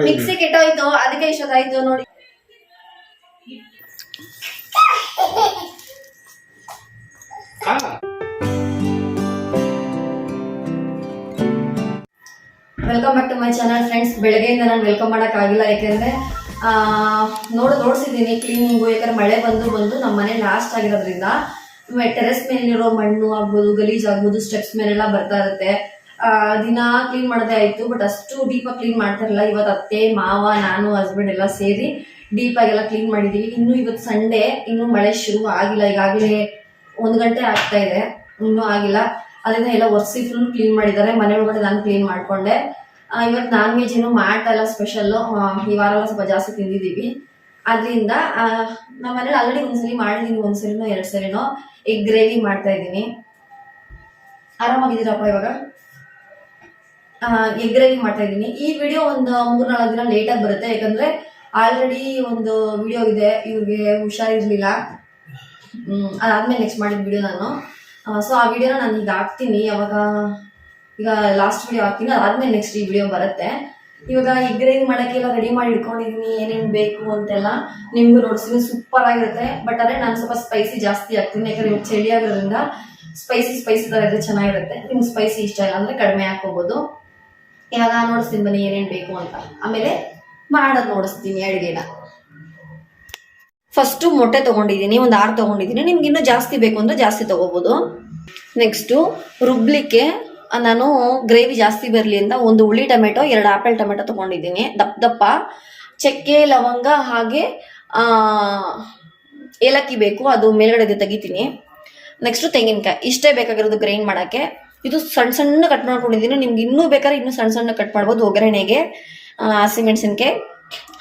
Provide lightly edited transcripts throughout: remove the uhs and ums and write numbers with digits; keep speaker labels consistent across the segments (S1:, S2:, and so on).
S1: Mixie ಕೆಟ್ಟೋಯ್ತು, ಅದಕ್ಕೆ ಇಷ್ಟೊತ್ತಾಯ್ತು ನೋಡಿ. Welcome back to my channel friends. ಬೆಳಗ್ಗೆಯಿಂದ ನಾನು ವೆಲ್ಕಮ್ ಮಾಡಕ್ ಆಗಿಲ್ಲ, ಯಾಕೆಂದ್ರೆ ನೋಡ್ಸಿದ್ದೀನಿ ಕ್ಲೀನಿಂಗು. ಯಾಕಂದ್ರೆ ಮಳೆ ಬಂದು ನಮ್ಮ ಮನೆ ಲಾಸ್ಟ್ ಆಗಿರೋದ್ರಿಂದ ಟೆರೆಸ್ ಮೇಲಿರೋ ಮಣ್ಣು ಆಗ್ಬೋದು, ಗಲೀಜ್ ಆಗ್ಬೋದು, ಸ್ಟೆಪ್ಸ್ ಮೇಲೆಲ್ಲ ಬರ್ತಾ ಇರುತ್ತೆ. ದಿನ ಕ್ಲೀನ್ ಮಾಡೋದೇ ಆಯ್ತು, ಬಟ್ ಅಷ್ಟು ಡೀಪಾಗಿ ಕ್ಲೀನ್ ಮಾಡ್ತಾ ಇರಲಿಲ್ಲ. ಇವತ್ತು ಅತ್ತೆ, ಮಾವ, ನಾನು, ಹಸ್ಬೆಂಡ್ ಎಲ್ಲ ಸೇರಿ ಡೀಪಾಗೆಲ್ಲ ಕ್ಲೀನ್ ಮಾಡಿದೀವಿ. ಇನ್ನು ಇವತ್ತು ಸಂಡೇ, ಇನ್ನು ಮಳೆ ಶುರು ಆಗಿಲ್ಲ. ಈಗಾಗಲೇ 1 ಗಂಟೆ ಆಗ್ತಾ ಇದೆ, ಇನ್ನೂ ಆಗಿಲ್ಲ. ಅದರಿಂದ ಎಲ್ಲ ಒರೆಸಿ ಫುಲ್ ಕ್ಲೀನ್ ಮಾಡಿದ್ದಾರೆ. ಮನೆ ಒಳಗಡೆ ನಾನು ಕ್ಲೀನ್ ಮಾಡ್ಕೊಂಡೆ. ಇವತ್ತು ನಾನ್ ವೆಜ್ ಏನು ಮಾಡ್ತಾ ಇಲ್ಲ, ಸ್ಪೆಷಲ್ಲು. ಈ ವಾರ ಎಲ್ಲ ಸ್ವಲ್ಪ ಜಾಸ್ತಿ ತಿಂದಿದ್ದೀವಿ. ಅದರಿಂದ ನಮ್ಮ ಮನೇಲಿ ಆಲ್ರೆಡಿ ಒಂದ್ಸಲಿ ಮಾಡಿದೀನಿ, 1 ಸರಿನೋ 2 ಸರಿನೋ ಎಗ್ ಗ್ರೇವಿ ಮಾಡ್ತಾ ಇದ್ದೀನಿ. ಆರಾಮಾಗಿದ್ದೀರಪ್ಪ? ಇವಾಗ ಎಗ್ ಗ್ರೇವಿ ಮಾಡ್ತಾ ಇದ್ದೀನಿ. ಈ ವಿಡಿಯೋ ಒಂದು 3-4 ದಿನ ಲೇಟಾಗಿ ಬರುತ್ತೆ, ಯಾಕಂದ್ರೆ ಆಲ್ರೆಡಿ ಒಂದು ವಿಡಿಯೋ ಇದೆ, ಇವ್ರಿಗೆ ಹುಷಾರಿರ್ಲಿಲ್ಲ. ಅದಾದ್ಮೇಲೆ ನೆಕ್ಸ್ಟ್ ಮಾಡಿದ ವಿಡಿಯೋ ನಾನು. ಸೊ ಆ ವಿಡಿಯೋನ ನಾನು ಈಗ ಹಾಕ್ತೀನಿ. ಈಗ ಲಾಸ್ಟ್ ವಿಡಿಯೋ ಹಾಕ್ತೀನಿ, ಅದಾದ್ಮೇಲೆ ನೆಕ್ಸ್ಟ್ ಈ ವಿಡಿಯೋ ಬರುತ್ತೆ. ಇವಾಗ ಎಗ್ ಗ್ರೇವಿ ಮಾಡೋಕ್ಕೆಲ್ಲ ರೆಡಿ ಮಾಡಿ ಇಟ್ಕೊಂಡಿದ್ದೀನಿ, ಏನೇನು ಬೇಕು ಅಂತೆಲ್ಲ ನಿಮ್ಗೂ ನೋಡ್ತೀನಿ. ಸೂಪರ್ ಆಗಿರುತ್ತೆ. ಬಟ್ ಅದೇ ನಾನು ಸ್ವಲ್ಪ ಸ್ಪೈಸಿ ಜಾಸ್ತಿ ಹಾಕ್ತೀನಿ, ಯಾಕಂದ್ರೆ ಇವಾಗ ಚಳಿ ಆಗೋದ್ರಿಂದ ಸ್ಪೈಸಿ ಥರ ಇದ್ರೆ ಚೆನ್ನಾಗಿರುತ್ತೆ. ನಿಮ್ಗೆ ಸ್ಪೈಸಿ ಇಷ್ಟ ಇಲ್ಲ ಅಂದ್ರೆ ಕಡಿಮೆ ಹಾಕೋಬಹುದು. ಇವಾಗ ನೋಡಿಸ್ತೀನಿ ಬನ್ನಿ ಏನೇನು ಬೇಕು ಅಂತ, ಆಮೇಲೆ ಮಾಡೋದು ನೋಡಿಸ್ತೀನಿ ಅಡುಗೆನ. ಫಸ್ಟು ಮೊಟ್ಟೆ ತೊಗೊಂಡಿದ್ದೀನಿ, ಒಂದು 6 ತೊಗೊಂಡಿದ್ದೀನಿ. ನಿಮ್ಗೆ ಇನ್ನೂ ಜಾಸ್ತಿ ಬೇಕು ಅಂದರೆ ಜಾಸ್ತಿ ತೊಗೋಬೋದು. ನೆಕ್ಸ್ಟು ರುಬ್ಲಿಕ್ಕೆ ನಾನು ಗ್ರೇವಿ ಜಾಸ್ತಿ ಬರಲಿ ಅಂತ 1 ಹುಳಿ ಟೊಮೆಟೊ, 2 ಆಪಲ್ ಟೊಮೆಟೊ ತೊಗೊಂಡಿದ್ದೀನಿ. ದಪ್ಪ ಚಕ್ಕೆ, ಲವಂಗ, ಹಾಗೆ ಏಲಕ್ಕಿ ಬೇಕು, ಅದು ಮೇಲ್ಗಡೆಗೆ ತೆಗಿತೀನಿ. ನೆಕ್ಸ್ಟು ತೆಂಗಿನಕಾಯಿ. ಇಷ್ಟೇ ಬೇಕಾಗಿರೋದು ಗ್ರೈಂಡ್ ಮಾಡೋಕ್ಕೆ. ಇದು ಸಣ್ಣ ಕಟ್ ಮಾಡ್ಕೊಂಡಿದ್ದೀನಿ. ನಿಮ್ಗೆ ಇನ್ನೂ ಬೇಕಾದ್ರೆ ಇನ್ನೂ ಸಣ್ಣ ಕಟ್ ಮಾಡ್ಬೋದು. ಒಗ್ಗರಣೆಗೆ ಹಸಿಮೆಣಸಿನ್ಕಾಯಿ,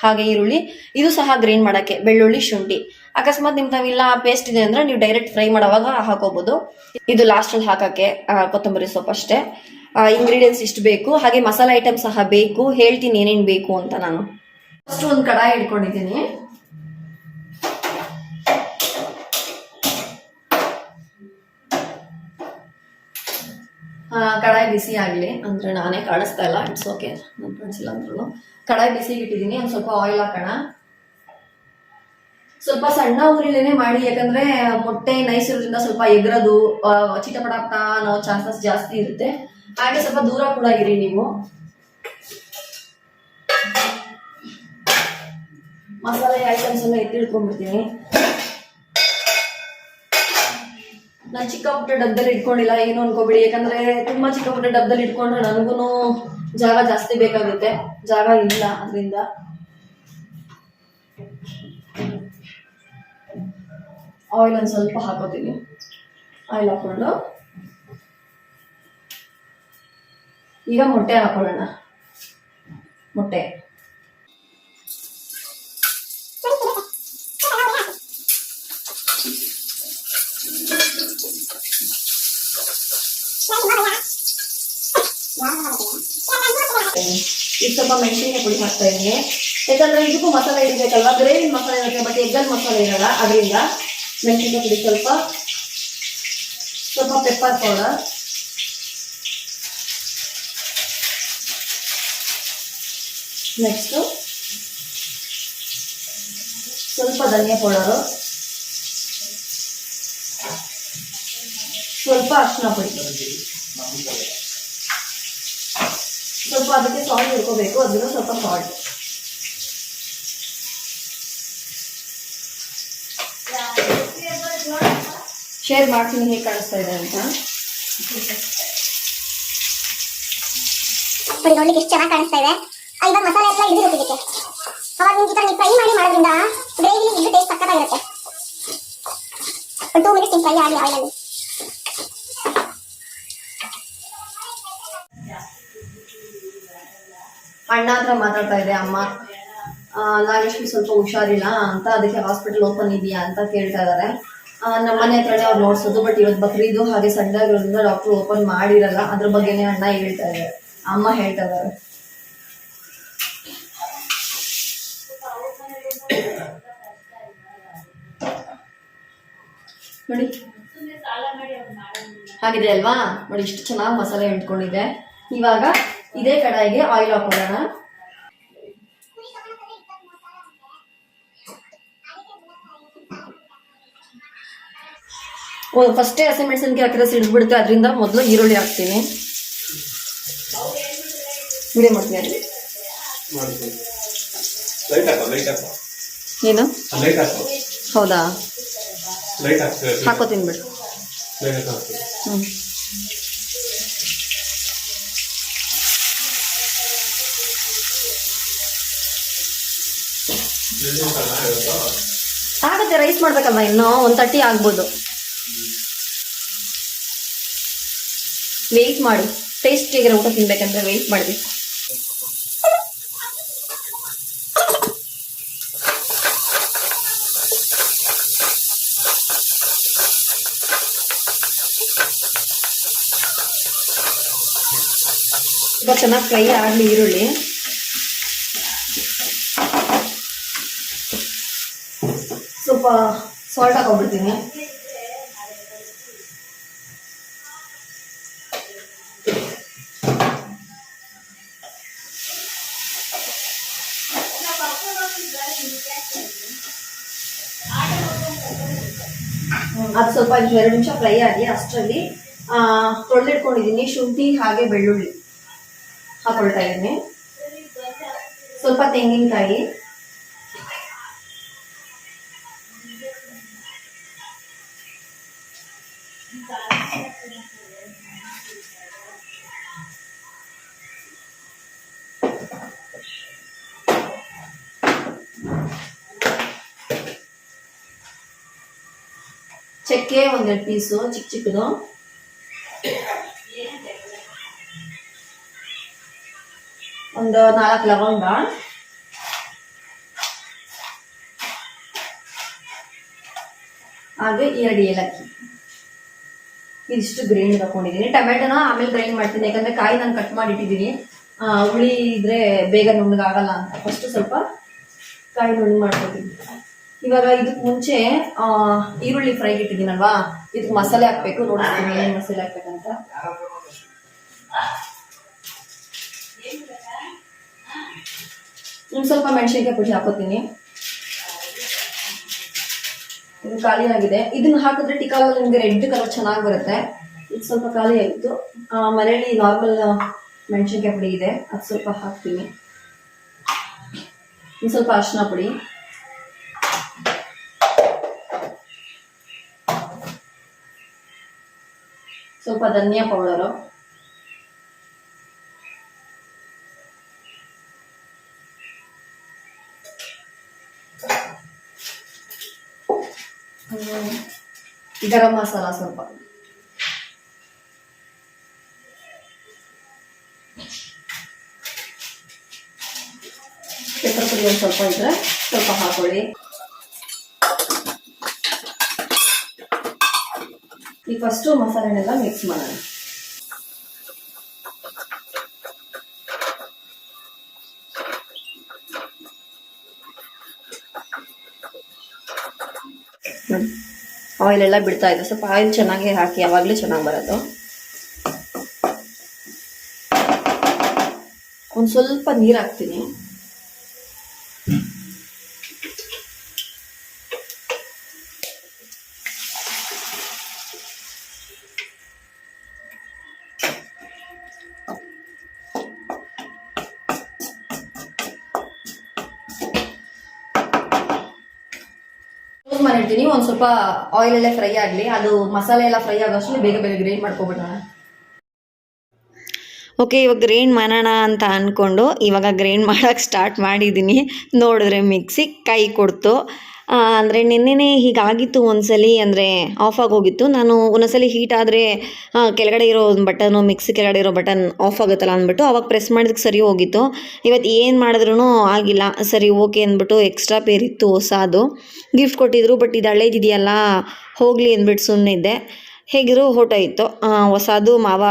S1: ಹಾಗೆ ಈರುಳ್ಳಿ. ಇದು ಸಹ ಗ್ರೈಂಡ್ ಮಾಡೋಕ್ಕೆ. ಬೆಳ್ಳುಳ್ಳಿ, ಶುಂಠಿ. ಅಕಸ್ಮಾತ್ ನಿಮ್ಗೆ ನಾವಿಲ್ಲ ಪೇಸ್ಟ್ ಇದೆ ಅಂದ್ರೆ ನೀವು ಡೈರೆಕ್ಟ್ ಫ್ರೈ ಮಾಡೋವಾಗ ಹಾಕೋಬಹುದು. ಇದು ಲಾಸ್ಟಲ್ಲಿ ಹಾಕೋಕ್ಕೆ ಕೊತ್ತಂಬರಿ ಸೊಪ್ಪು ಅಷ್ಟೇ. ಇಂಗ್ರೀಡಿಯೆಂಟ್ಸ್ ಇಷ್ಟು ಬೇಕು. ಹಾಗೆ ಮಸಾಲೆ ಐಟಮ್ ಸಹ ಬೇಕು, ಹೇಳ್ತೀನಿ ಏನೇನು ಬೇಕು ಅಂತ. ನಾನು ಫಸ್ಟ್ ಒಂದು ಕಡಾಯಿ ಇಟ್ಕೊಂಡಿದ್ದೀನಿ. ಕಡಾಯಿ ಬಿಸಿ ಆಗಲಿ ಅಂದರೆ ನಾನೇ ಕಾಣಿಸ್ತಾ ಇಲ್ಲ, ಇಟ್ಸ್ ಓಕೆ, ನಾನು ಕಾಣಿಸಿಲ್ಲ ಅಂದ್ರೂ. ಕಡಾಯಿ ಬಿಸಿಗೆ ಇಟ್ಟಿದ್ದೀನಿ. ಒಂದು ಸ್ವಲ್ಪ ಆಯಿಲ್ ಹಾಕೋಣ. ಸ್ವಲ್ಪ ಸಣ್ಣ ಉರಿಲೇನೆ ಮಾಡಿ, ಯಾಕಂದ್ರೆ ಮೊಟ್ಟೆ ನೈಸ್ ಇರೋದ್ರಿಂದ ಸ್ವಲ್ಪ ಎಗ್ರದು, ಚಿಟಪಟ ಅನ್ನೋ ಚಾನ್ಸಸ್ ಜಾಸ್ತಿ ಇರುತ್ತೆ. ಹಾಗೆ ಸ್ವಲ್ಪ ದೂರ ಕೂಡ ಇರಿ ನೀವು. ಮಸಾಲೆ ಐಟಮ್ಸ್ ಎಲ್ಲ ಎತ್ತಿಡ್ಕೊಂಡ್ಬಿಡ್ತೀನಿ. ನಾನು ಚಿಕ್ಕ ಪುಟ್ಟ ಡಬ್ಬದಲ್ಲಿ ಇಟ್ಕೊಂಡಿಲ್ಲ, ಏನು ಅನ್ಕೋಬಿಡಿ. ಯಾಕಂದ್ರೆ ತುಂಬಾ ಚಿಕ್ಕ ಪುಟ್ಟ ಡಬ್ಬದಲ್ಲಿ ಇಟ್ಕೊಂಡ್ರೆ ನನಗೂ ಜಾಗ ಜಾಸ್ತಿ ಬೇಕಾಗುತ್ತೆ, ಜಾಗ ಇಲ್ಲ. ಅದರಿಂದ ಆಯಿಲ್ ಒಂದು ಸ್ವಲ್ಪ ಹಾಕೋತೀನಿ. ಆಯಿಲ್ ಹಾಕೊಂಡು ಈಗ ಮೊಟ್ಟೆ ಹಾಕೊಳ್ಳೋಣ. ಮೊಟ್ಟೆ ಇದು ಸ್ವಲ್ಪ ಮೆಣಸಿನಕಾಯಿ ಪುಡಿ ಹಾಕ್ತಾ ಇದ್ದೀನಿ, ಯಾಕಂದ್ರೆ ಇದಕ್ಕೂ ಮಸಾಲೆ ಇಡಬೇಕಲ್ವಾ. ಗ್ರೇವಿ ಮಸಾಲೆ ಇರುತ್ತೆ, ಬಟ್ ಎಗ್ಗಲ್ಲಿ ಮಸಾಲೆ ಇರಲ್ಲ. ಅದರಿಂದ ಮೆಣಸಿನಕಾಯಿ ಪುಡಿ ಸ್ವಲ್ಪ ಪೆಪ್ಪರ್ ಪೌಡರ್, ನೆಕ್ಸ್ಟು ಸ್ವಲ್ಪ ಧನಿಯಾ ಪೌಡರು, ಸ್ವಲ್ಪ ಅರಿಶಿನ ಪುಡಿ, ಸ್ವಲ್ಪ ಅದಕ್ಕೆ ಸಾಲ್ಟ್ ಇಟ್ಕೋಬೇಕು, ಅದನ್ನು ಸ್ವಲ್ಪ ಸಾಲ್ಟ್. ಶೇರ್ ಮಾಡ್ತೀನಿ ಹೇಗೆ ಕಾಣಿಸ್ತಾ ಇದೆ ಅಂತ.
S2: ನೋಡ್ಲಿಕ್ಕೆ ಎಷ್ಟು ಚೆನ್ನಾಗಿ ಕಾಣಿಸ್ತಾ ಇದೆ. ಇವಾಗ ಮಸಾಲೆ ಎಲ್ಲ ಇಳಿದಿರುತ್ತೆ ಇದಕ್ಕೆ. ಅವಾಗ ನೀವು ಫ್ರೈ ಮಾಡಿ ಮಾಡೋದ್ರಿಂದ ಗ್ರೇವಿ ಇದು ಟೇಸ್ಟ್ ಸಕ್ಕತ್ತಾಗಿರುತ್ತೆ. 2 ಮಿನಿಟ್ಸ್ ಫ್ರೈ ಆಗಲಿ ಆಯಿಲಲ್ಲಿ.
S1: ಅಣ್ಣ ಹತ್ರ ಮಾತಾಡ್ತಾ ಇದೆ ಅಮ್ಮ. ನಾಗೇಶ್ವರಿ ಸ್ವಲ್ಪ ಹುಷಾರಿಲ್ಲ ಅಂತ, ಅದಕ್ಕೆ ಹಾಸ್ಪಿಟಲ್ ಓಪನ್ ಇದೆಯಾ ಅಂತ ಕೇಳ್ತಾ ಇದ್ದಾರೆ. ನಮ್ಮ ಮನೆ ಹತ್ರನೇ ಅವ್ರು ನೋಡ್ಸೋದು. ಬಟ್ ಇವತ್ತು ಬಕ್ರೀದು, ಹಾಗೆ ಸಂಡೇ ಆಗಿರೋದ್ರಿಂದ ಡಾಕ್ಟರ್ ಓಪನ್ ಮಾಡಿರಲ್ಲ. ಅದ್ರ ಬಗ್ಗೆನೇ ಅಣ್ಣ ಹೇಳ್ತಾ ಇದ್ದಾರೆ, ಅಮ್ಮ ಹೇಳ್ತಾ ಇದ್ದಾರೆ. ನೋಡಿ ಆಗಿದೆ ಅಲ್ವಾ? ನೋಡಿ ಇಷ್ಟು ಚೆನ್ನಾಗಿ ಮಸಾಲೆ ಇಟ್ಕೊಂಡಿದೆ. ಇವಾಗ ಇದೇ ಕಡಾಯಿಗೆ ಆಯಿಲ್ ಹಾಕೊಳ್ಳೋಣ. ಫಸ್ಟೇ ಹಸಿಮೆಣಸಿನ್ಕಾಯಿ ಹಾಕಿದ್ರೆ ಸಿಡಿದ್ಬಿಡುತ್ತೆ, ಅದರಿಂದ ಮೊದಲು ಈರುಳ್ಳಿ ಹಾಕ್ತೀನಿ. ವಿಡಿಯೋ ಮಾಡ್ತೀನಿ ಅಲ್ಲಿ ಏನು ಹೌದಾ ಹಾಕೋತೀನಿ ಬಿಡು. ಆಗುತ್ತೆ, ರೈಸ್ ಮಾಡ್ಬೇಕಲ್ವ, ಇನ್ನೂ 1:30 ಆಗ್ಬೋದು. ವೆಯ್ಟ್ ಮಾಡು, ಟೇಸ್ಟಿಯಾಗಿರೋ ಊಟ ತಿನ್ಬೇಕಂದ್ರೆ ವೆಯ್ಟ್ ಮಾಡಬೇಕು. ಸ್ವಲ್ಪ ಚೆನ್ನಾಗಿ ಫ್ರೈ ಆಗಲಿ ಈರುಳ್ಳಿ. ಸ್ವಲ್ಪ ಸಾಲ್ಟ್ ಹಾಕೊಂಡ್ಬಿಡ್ತೀನಿ. ಅದು ಸ್ವಲ್ಪ 2 ನಿಮಿಷ ಫ್ರೈ ಆಗಿ ಅಷ್ಟರಲ್ಲಿ ತೊಳೆದಿಟ್ಕೊಂಡಿದ್ದೀನಿ ಶುಂಠಿ ಹಾಗೆ ಬೆಳ್ಳುಳ್ಳಿ ಹಾಕೊಳ್ತಾ ಇದ್ದೀನಿ. ಸ್ವಲ್ಪ ತೆಂಗಿನಕಾಯಿ, ಚಕ್ಕೆ 1-2 ಪೀಸು ಚಿಕ್ಕ ಚಿಕ್ಕದು, ಒಂದು 4 ಲವಂಗ, ಹಾಗೆ 2 ಏಲಕ್ಕಿ. ಇದಿಷ್ಟು ಗ್ರೈಂಡ್ ಹಾಕೊಂಡಿದ್ದೀನಿ. ಟೊಮೆಟೊನ ಆಮೇಲೆ ಗ್ರೈಂಡ್ ಮಾಡ್ತೀನಿ, ಯಾಕಂದ್ರೆ ಕಾಯಿ ನಾನು ಕಟ್ ಮಾಡಿ ಇಟ್ಟಿದ್ದೀನಿ. ಹುಳಿ ಇದ್ರೆ ಬೇಗ ನುಣ್ಣಗಾಗಲ್ಲ ಅಂತ ಫಸ್ಟ್ ಸ್ವಲ್ಪ ಕಾಯಿ ನುಣ್ಣು ಮಾಡ್ಕೊತೀನಿ. ಇವಾಗ ಇದಕ್ಕೆ ಮುಂಚೆ ಈರುಳ್ಳಿ ಫ್ರೈ ಇಟ್ಟಿದ್ದೀನಲ್ವಾ, ಇದಕ್ಕೆ ಮಸಾಲೆ ಹಾಕ್ಬೇಕು. ನೋಡ್ತೀನಿ ಏನೇನು ಮಸಾಲೆ ಹಾಕ್ಬೇಕಂತ. ಸ್ವಲ್ಪ ಮೆಣಸಿನ್ಕಾಯಿ ಪುಡಿ ಹಾಕೋತೀನಿ. ಇದು ಖಾಲಿ ಆಗಿದೆ. ಇದನ್ನ ಹಾಕಿದ್ರೆ ಟಿಕ್ಕಾ ನಿಮಗೆ ರೆಡ್ ಕಲರ್ ಚೆನ್ನಾಗಿ ಬರುತ್ತೆ. ಇದು ಸ್ವಲ್ಪ ಖಾಲಿ ಆಗಿತ್ತು. ಮನೆಯಲ್ಲಿ ನಾರ್ಮಲ್ ಮೆಣಸಿನ್ಕಾಯಿ ಪುಡಿ ಇದೆ, ಅದು ಸ್ವಲ್ಪ ಹಾಕ್ತೀನಿ. ಇನ್ನು ಸ್ವಲ್ಪ ಅರಿಶಿನ ಪುಡಿ, ಸ್ವಲ್ಪ ಧನಿಯಾ ಪೌಡರು, ಗರಂ ಮಸಾಲ ಸ್ವಲ್ಪ, ಪೆಪ್ಪರ್ ಪುಡಿ ಒಂದು ಸ್ವಲ್ಪ ಇದ್ರೆ ಸ್ವಲ್ಪ ಹಾಕೊಳ್ಳಿ. ಈಗ ಫಸ್ಟು ಮಸಾಲೆನೆಲ್ಲ ಮಿಕ್ಸ್ ಮಾಡೋಣ. ಆಯಿಲ್ ಎಲ್ಲ ಬಿಡ್ತಾ ಇದೆ. ಸ್ವಲ್ಪ ಆಯಿಲ್ ಚೆನ್ನಾಗಿ ಹಾಕಿ, ಯಾವಾಗಲೂ ಚೆನ್ನಾಗಿ ಬರೋದು. ಒಂದು ಸ್ವಲ್ಪ ನೀರು ಹಾಕ್ತೀನಿ. ಮಾಡಿರ್ತೀನಿ. ಒಂದು ಸ್ವಲ್ಪ ಆಯಿಲ್ ಎಲ್ಲ ಫ್ರೈ ಆಗಲಿ, ಅದು ಮಸಾಲೆ ಎಲ್ಲ ಫ್ರೈ ಆಗೋಷ್ಟು ಬೇಗ ಬೇಗ ಗ್ರೈಂಡ್ ಮಾಡ್ಕೊಬಿಡೋಣ.
S3: ಓಕೆ, ಇವಾಗ ಗ್ರೈಂಡ್ ಮಾಡೋಣ ಅಂತ ಅಂದ್ಕೊಂಡು ಇವಾಗ ಗ್ರೈಂಡ್ ಮಾಡೋಕ್ಕೆ ಸ್ಟಾರ್ಟ್ ಮಾಡಿದ್ದೀನಿ. ನೋಡಿದ್ರೆ ಮಿಕ್ಸಿ ಕೈ ಕೊಡ್ತು. ಅಂದರೆ ನಿನ್ನೆನೇ ಹೀಗಾಗಿತ್ತು ಒಂದ್ಸಲಿ, ಅಂದರೆ ಆಫ್ ಆಗೋಗಿತ್ತು. ನಾನು ಒಂದೊಂದ್ಸಲಿ ಹೀಟ್ ಆದರೆ ಕೆಳಗಡೆ ಇರೋ ಬಟನು, ಮಿಕ್ಸಿ ಕೆಳಗಡೆ ಇರೋ ಬಟನ್ ಆಫ್ ಆಗುತ್ತಲ್ಲ ಅಂದ್ಬಿಟ್ಟು ಅವಾಗ ಪ್ರೆಸ್ ಮಾಡಿದಕ್ಕೆ ಸರಿ ಹೋಗಿತ್ತು. ಇವತ್ತು ಏನು ಮಾಡಿದ್ರೂ ಆಗಿಲ್ಲ. ಸರಿ ಓಕೆ ಅಂದ್ಬಿಟ್ಟು ಎಕ್ಸ್ಟ್ರಾ ಪೇರ್ ಇತ್ತು ಹೊಸದು, ಗಿಫ್ಟ್ ಕೊಟ್ಟಿದ್ರು. ಬಟ್ ಇದು ಹಳೇದಿದೆಯಲ್ಲ ಹೋಗಲಿ ಅಂದ್ಬಿಟ್ಟು ಸುಮ್ಮನಿದ್ದೆ. ಹೇಗಿದ್ರು ಹೊಟ್ಟೋಯಿತು. ಹೊಸದು ಮಾವ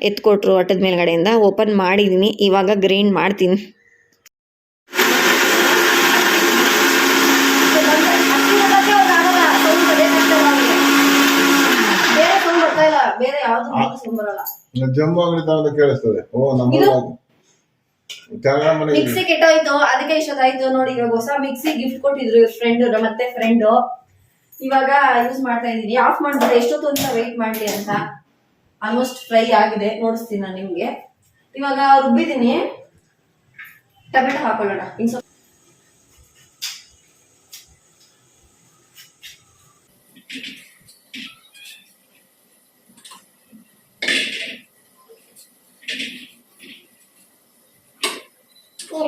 S3: ಎತ್ಕೊಟ್ರು ಅಟ್ಟದ ಮೇಲ್ಗಡೆಯಿಂದ. ಓಪನ್ ಮಾಡಿದ್ದೀನಿ, ಇವಾಗ ಗ್ರೈಂಡ್ ಮಾಡ್ತೀನಿ.
S1: ಬೇರೆ ಯಾವ್ದು ಬರಲ್ಲ.
S4: ಜಂಬು ಅಂಗಡಿ ಕೇಳಿಸ್ತದೆ.
S1: ಮಿಕ್ಸಿ ಕೆಟ್ಟೋಯ್ತು, ಅದಕ್ಕೆ ಇಷ್ಟೊತ್ತಾಯ್ತು ನೋಡಿ. ಇವಾಗ ಹೊಸ ಮಿಕ್ಸಿ ಗಿಫ್ಟ್ ಕೊಟ್ಟಿದ್ರು ಇವ್ರ ಫ್ರೆಂಡ್, ಮತ್ತೆ ಫ್ರೆಂಡು. ಇವಾಗ ಯೂಸ್ ಮಾಡ್ತಾ ಇದ್ದೀನಿ. ಆಫ್ ಮಾಡ್ಬಿಟ್ಟು ಎಷ್ಟೊತ್ತು ಅಂತ ವೆಯ್ಟ್ ಮಾಡ್ಲಿ ಅಂತ. ಆಲ್ಮೋಸ್ಟ್ ಫ್ರೈ ಆಗಿದೆ, ನೋಡಿಸ್ತೀನಿ ನಾನು ನಿಮ್ಗೆ. ಇವಾಗ ರುಬ್ಬಿದ್ದೀನಿ, ಟೊಮೆಟೊ ಹಾಕೊಳ್ಳೋಣ. ಇನ್ನು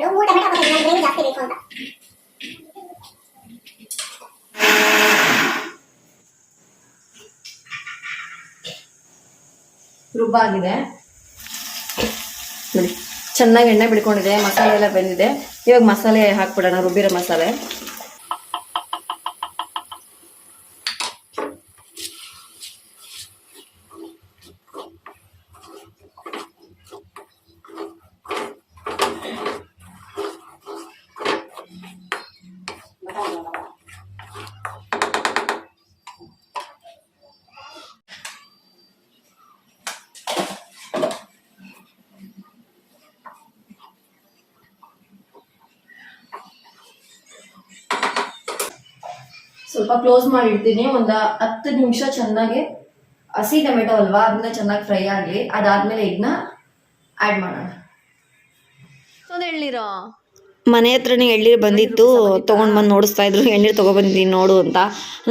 S2: ಎರಡು 3 ಟೊಮೆಟೊ ಹಾಕೋತೀನಿ, ಗ್ರೇವಿ ಜಾಸ್ತಿ ಬೇಕು ಅಂತ.
S1: ರುಬ್ಬಾಗಿದೆ ನೋಡಿ, ಚೆನ್ನಾಗಿ ಎಣ್ಣೆ ಬಿಡ್ಕೊಂಡಿದೆ, ಮಸಾಲೆ ಎಲ್ಲ ಬೆಂದಿದೆ. ಇವಾಗ ಮಸಾಲೆ ಹಾಕ್ಬಿಡೋಣ, ರುಬ್ಬಿರೋ ಮಸಾಲೆ. ಸ್ವಲ್ಪ ಕ್ಲೋಸ್ ಮಾಡಿ ಇಡ್ತೀನಿ. ಒಂದು 10 ನಿಮಿಷ ಚೆನ್ನಾಗಿ, ಹಸಿ ಟೊಮೆಟೊ ಅಲ್ವಾ, ಅದನ್ನ ಚೆನ್ನಾಗಿ ಫ್ರೈ ಆಗಲಿ. ಅದಾದ್ಮೇಲೆ ಇದನ್ನ ಆ್ಯಡ್ ಮಾಡೋಣ.
S3: ಎಳ್ನೀರು ಮನೆ ಹತ್ರನೇ ಎಳ್ನೀರು ಬಂದಿತ್ತು, ತೊಗೊಂಡು ಬಂದು ನೋಡಿಸ್ತಾ ಇದ್ರು, ಎಳ್ನೀರು ತೊಗೊಬಂದಿದ್ದೀನಿ ನೋಡು ಅಂತ.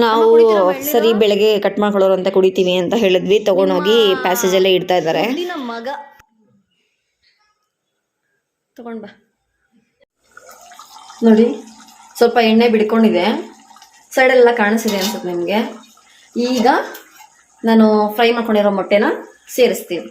S3: ನಾವು ಸರಿ ಬೆಳಗ್ಗೆ ಕಟ್ ಮಾಡ್ಕೊಳ್ಳೋರು ಅಂತ ಕುಡಿತೀವಿ ಅಂತ ಹೇಳಿದ್ವಿ. ತೊಗೊಂಡೋಗಿ ಪ್ಯಾಸೇಜಲ್ಲೇ ಇಡ್ತಾ ಇದ್ದಾರೆ.
S1: ನಮ್ಮ ಮಗ ತಗೊಂಡ್ ಬಾ ನೋಡಿ, ಸ್ವಲ್ಪ ಎಣ್ಣೆ ಬಿಡ್ಕೊಂಡಿದೆ, ಸೈಡೆಲ್ಲ ಕಾಣಿಸಿದೆ ಅನ್ಸುತ್ತೆ ನಿಮಗೆ. ಈಗ ನಾನು ಫ್ರೈ ಮಾಡ್ಕೊಂಡಿರೋ ಮೊಟ್ಟೆನ ಸೇರಿಸ್ತೀನಿ.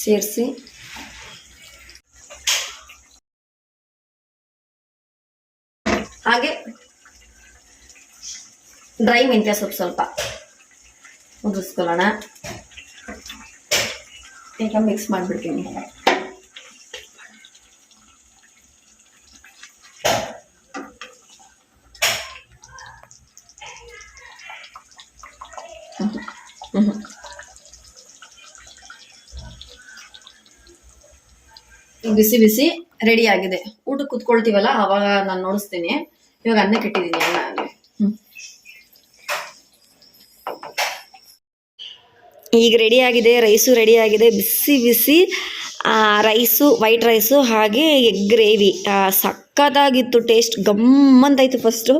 S1: ಸೇರಿಸಿ ಹಾಗೆ ಡ್ರೈ ಮೆಂತ್ಯ ಸೊಪ್ಪು ಸ್ವಲ್ಪ ಉದುರಿಸ್ಕೊಳ್ಳೋಣ. ಈಗ ಮಿಕ್ಸ್ ಮಾಡಿಬಿಡ್ತೀನಿ. ಬಿಸಿ ಬಿಸಿ ರೆಡಿ ಆಗಿದೆ. ಊಟಕ್ಕೆ ಕುತ್ಕೊಳ್ತೀವಲ್ಲ ಅವಾಗ ನಾನು ನೋಡಿಸ್ತೀನಿ. ಇವಾಗ ಅನ್ನಕ್ಕೆ ಇಟ್ಟಿದ್ದೀನಿ ಎಲ್ಲ ಆಗಲಿ.
S3: ಈಗ ರೆಡಿ ಆಗಿದೆ, ರೈಸು ರೆಡಿ ಆಗಿದೆ. ಬಿಸಿ ಬಿಸಿ ರೈಸು, ವೈಟ್ ರೈಸು ಹಾಗೆ ಎಗ್ ಗ್ರೇವಿ ಸಕ್ಕತ್ತಾಗಿತ್ತು. ಟೇಸ್ಟ್ ಗಮ್ಮಂತಾಯಿತು. ಫಸ್ಟು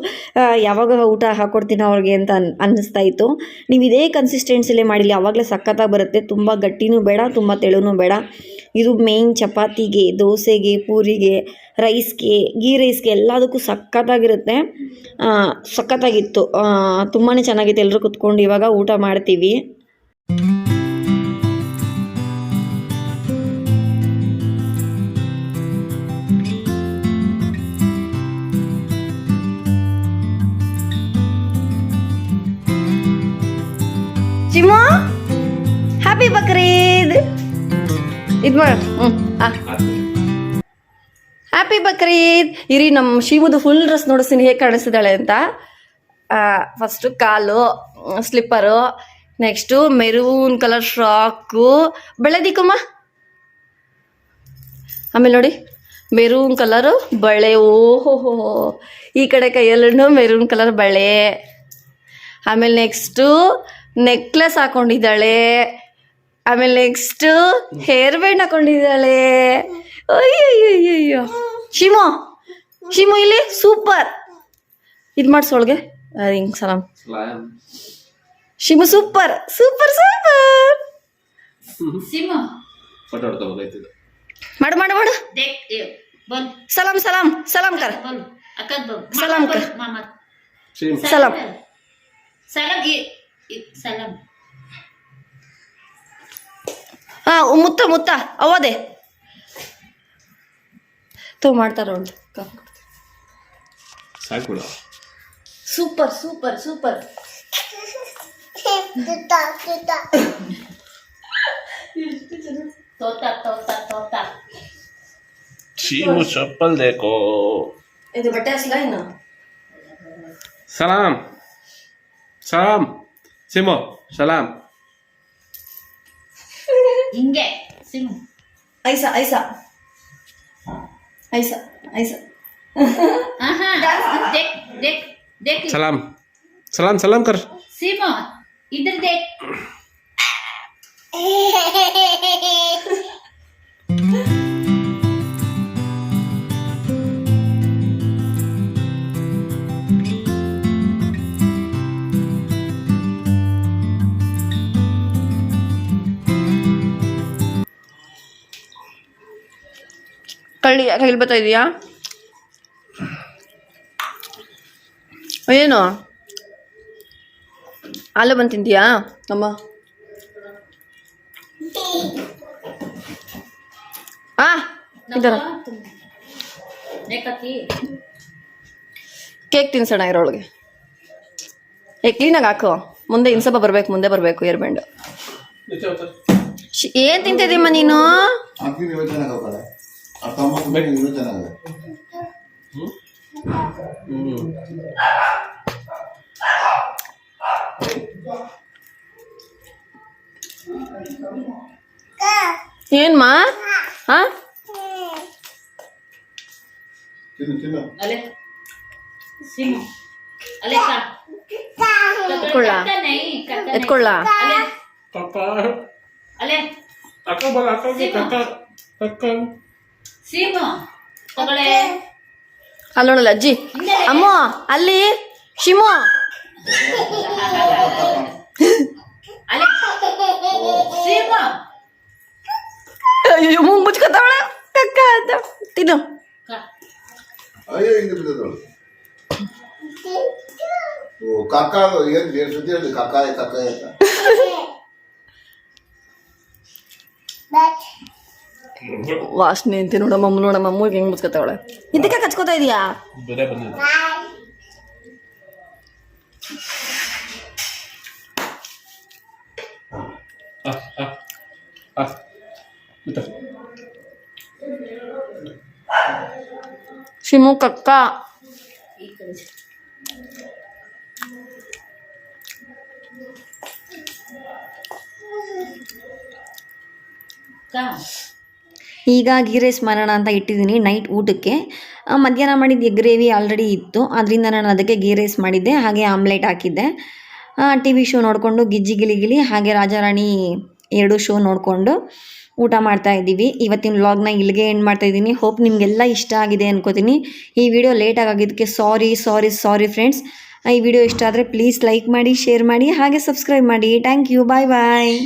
S3: ಯಾವಾಗ ಊಟ ಹಾಕ್ಕೊಡ್ತೀನೋ ಅವ್ರಿಗೆ ಅಂತ ಅನ್ನಿಸ್ತಾ ಇತ್ತು. ನೀವು ಇದೇ ಕನ್ಸಿಸ್ಟೆನ್ಸಿಲೇ ಮಾಡಿಲ್ಲ, ಆವಾಗಲೇ ಸಕ್ಕತ್ತಾಗಿ ಬರುತ್ತೆ. ತುಂಬ ಗಟ್ಟಿನೂ ಬೇಡ, ತುಂಬ ತೆಳುನೂ ಬೇಡ. ಇದು ಮೇಯ್ನ್ ಚಪಾತಿಗೆ, ದೋಸೆಗೆ, ಪೂರಿಗೆ, ರೈಸ್ಗೆ, ಗೀ ರೈಸ್ಗೆ ಎಲ್ಲದಕ್ಕೂ ಸಕ್ಕತ್ತಾಗಿರುತ್ತೆ. ಸಕ್ಕತ್ತಾಗಿತ್ತು, ತುಂಬಾ ಚೆನ್ನಾಗಿತ್ತು. ಎಲ್ಲರೂ ಕುತ್ಕೊಂಡು ಇವಾಗ ಊಟ ಮಾಡ್ತೀವಿ.
S1: ಚಿಮ್ಮು, ಹ್ಯಾಪಿ ಬಕ್ರೀದ್. ಇದು ಮಾಡು. ಹ್ಯಾಪಿ ಬಕ್ರೀದ್. ಇರಿ, ನಮ್ಮ ಶಿವದು ಫುಲ್ ಡ್ರೆಸ್ ನೋಡಿಸ್ತೀನಿ ಹೇಗೆ ಕಾಣಿಸ್ತಿದ್ದಾಳೆ ಅಂತ. ಫಸ್ಟು ಕಾಲು slipper, next maroon colour frock, ಬೆಳೆದಿಕ್ಕಮ್ಮ. ಆಮೇಲೆ ನೋಡಿ ಮೆರೂನ್ ಕಲರು ಬಳೆ. ಓಹೋ, ಈ ಕಡೆ ಕೈಯಲ್ಲೂ ಮೆರೂನ್ ಕಲರ್ ಬಳೆ. ಆಮೇಲೆ ನೆಕ್ಸ್ಟು ನೆಕ್ಲೆಸ್ ಹಾಕೊಂಡಿದ್ದಾಳೆ. ಆಮೇಲೆ ನೆಕ್ಸ್ಟು ಹೇರ್ ಬ್ಯಾಂಡ್ ಹಾಕೊಂಡಿದ್ದಾಳೆ. ಅಯ್ಯಯ್ಯಯ್ಯೋ, ಶಿಮು ಇಲ್ಲಿ ಸೂಪರ್. ಇದು ಮಾಡಿಸೋಳ್ಗೆ ಹಿಂಗೆ ಸಲಾಮ್. Shimu super super super. ಮಾಡು ಮಾಡು ಮಾಡು. ಸಲಾಮ್ ಸಲಾಮ್ ಸಲಾಮ್ ಕರ್. ಸಲಾಮ್ ಕರ್. ಸಲಾಮ್
S5: ಸಲಾಮ್.
S1: ಹಾ, ಮುತ್ತ ಮುತ್ತ ಅವದೆ ತೋ ಮಾಡ್ತಾರ ಉಂಟು. Super super super.
S5: ತೋತಾ ತೋತಾ ತೋತಾ.
S4: ಚೀಮು ಚಪ್ಪಲ್ ದೇಕೋ.
S1: ಇದು ಬಟ್ಟೆ ಹಸ್ಲ ಇನ್ನು
S5: Salam. Salam. Simo. Salam.
S6: ಹಿಂಗೆ ಸಿಮ್
S1: ಐಸ ಐಸ ಐಸ ಐಸ
S6: ಆಹಾ ದೇಖ್ ದೇಖ್ ದೇಖ್
S5: Salam. Salam salam kar.
S6: Sim इधर देख
S1: ಕೈಲಿ ಬರ್ತಾ ಇದೀಯಾ ಏನು ಆಲೂ ಬಂದು ತಿಂತೀಯಾ ಅಮ್ಮ ಇದರ
S6: देखती
S1: ಕೇಕ್ ತಿನ್ಸೋಣ ಇರೋಳಗೆ ಕ್ಲೀನಾಗಿ ಹಾಕು ಮುಂದೆ ಇನ್ಸೊಬ್ಬ ಬರ್ಬೇಕು ಮುಂದೆ ಬರಬೇಕು ಏರ್ಬೆಂಡು ಏನು ತಿಂತಿದ್ದೀಮ್ಮ ನೀನು
S4: ಹಾಕಿ ನೀವು ಚೆನ್ನಾಗಲ್ಲ ಆ ತಮ್ಮ ಇನ್ನೂ ಚೆನ್ನಾಗಿದೆ
S1: ಏನ್ಮಾ ಹಾ
S4: ತಿನ್ನು ತಿನ್ನು
S6: अले सिम अले का
S1: ಎತ್ಕೊಳ್ಳ
S6: कत्ता नहीं कत्ता
S1: ಎತ್ಕೊಳ್ಳ
S6: अले
S5: Kakak.
S6: अले
S5: Kakak bala kakak kakak. Kakak.
S6: Sim ತಗೊಳ್ಳೆ
S1: ಅಲ್ಲೋಳಲ್ಲ ಅಜ್ಜಿ ಅಮ್ಮ ಅಲ್ಲಿ ಶಿಮು
S6: ಅಲೆ ಸಿಮ್
S1: ಅಯ್ಯೋ ಮುಂಗ್ ಮುಚ್ಕೊತಾವಳ ಕಕ್ಕ ಅಂತ ತಿನ್ನು
S4: ಅಯ್ಯೋ ಹಿಂಗೆ ಬಿದ್ದದಳು ಓ ಕಾಕ ಏನು ಏನು ಸುದ್ದಿ ಹೇಳಿ ಕಾಕಾಯ ಕಾಕಾಯ ಅಂತ
S1: ವಾಸನೆ ಅಂತೆ ನೋಡಮ್ಮ ಮೂಗಿಗೆ ಹೆಂಗ್ ಮುಚ್ಕೊತಾವಳೆ ಇದಕ್ಕೆ ಕಚ್ಕೋತಾ ಇದೀಯಾ
S5: Beda bener. Betul.
S1: ಶಿಮು ಕಕ್ಕ
S6: ಈ ಕಡೆ ಕಾ
S3: ಈಗ ಗೀ ರೈಸ್ ಮಾಡೋಣ ಅಂತ ಇಟ್ಟಿದ್ದೀನಿ ನೈಟ್ ಊಟಕ್ಕೆ. ಮಧ್ಯಾಹ್ನ ಮಾಡಿದ ಎಗ್ ಗ್ರೇವಿ ಆಲ್ರೆಡಿ ಇತ್ತು, ಅದರಿಂದ ನಾನು ಅದಕ್ಕೆ ಗೀ ರೈಸ್ ಮಾಡಿದ್ದೆ, ಹಾಗೆ ಆಮ್ಲೆಟ್ ಹಾಕಿದ್ದೆ. ಟಿ ವಿ ಶೋ ನೋಡಿಕೊಂಡು ಗಿಜ್ಜಿ ಗಿಲಿ ಹಾಗೆ ರಾಜಾರಾಣಿ 2 ಶೋ ನೋಡಿಕೊಂಡು ಊಟ ಮಾಡ್ತಾ ಇದ್ದೀವಿ. ಇವತ್ತಿನ ವ್ಲಾಗ್ನ ಇಲ್ಲಿಗೆ ಎಂಡ್ ಮಾಡ್ತಾ ಇದ್ದೀನಿ. ಹೋಪ್ ನಿಮಗೆಲ್ಲ ಇಷ್ಟ ಆಗಿದೆ ಅನ್ಕೋತೀನಿ. ಈ ವಿಡಿಯೋ ಲೇಟಾಗಿ ಆಗಿದ್ದಕ್ಕೆ ಸಾರಿ ಫ್ರೆಂಡ್ಸ್. ಈ ವಿಡಿಯೋ ಇಷ್ಟ ಆದರೆ ಪ್ಲೀಸ್ ಲೈಕ್ ಮಾಡಿ, ಶೇರ್ ಮಾಡಿ, ಹಾಗೆ ಸಬ್ಸ್ಕ್ರೈಬ್ ಮಾಡಿ. Thank you, bye.